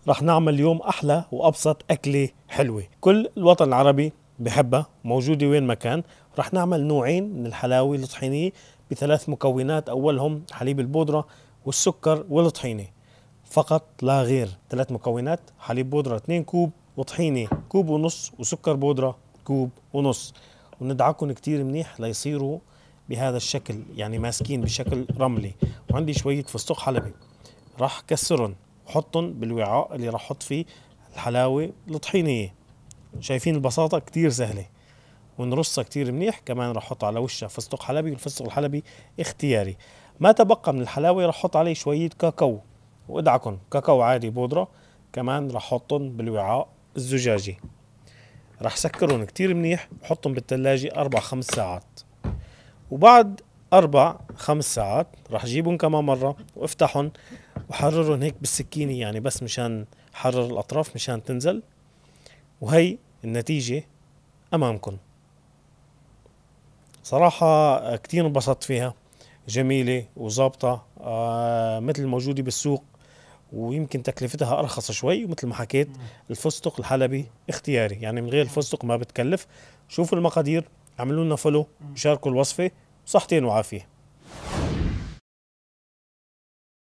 رح نعمل اليوم أحلى وأبسط أكلة حلوة كل الوطن العربي بحبها، موجودة وين ما كان. رح نعمل نوعين من الحلاوي الطحينية بثلاث مكونات، أولهم حليب البودرة والسكر والطحينة فقط لا غير. ثلاث مكونات: حليب بودرة 2 كوب، وطحينة كوب ونص، وسكر بودرة كوب ونص. وندعكم كتير منيح ليصيروا بهذا الشكل، يعني ماسكين بشكل رملي. وعندي شوية فستق حلبي راح كسرهم وحطهم بالوعاء اللي راح احط فيه الحلاوة الطحينية. شايفين البساطة؟ كتير سهلة. ونرصها كتير منيح. كمان راح احط على وشها فستق حلبي، والفستق الحلبي اختياري. ما تبقى من الحلاوة راح احط عليه شوية كاكاو، وادعكن كاكاو عادي بودرة. كمان راح احطهم بالوعاء الزجاجي. راح سكرهم كتير منيح وحطهم بالثلاجة 4 5 ساعات. وبعد 4 5 ساعات راح جيبهم كمان مرة وافتحهم وحررهم هيك بالسكينة، يعني بس مشان حرر الأطراف مشان تنزل. وهي النتيجة أمامكم. صراحة كتير انبسطت فيها، جميلة وظابطة مثل الموجودة بالسوق، ويمكن تكلفتها أرخص شوي. ومثل ما حكيت الفستق الحلبي اختياري، يعني من غير الفستق ما بتكلف. شوفوا المقادير، اعملوا لنا فولو، شاركوا الوصفة. صحتين وعافية.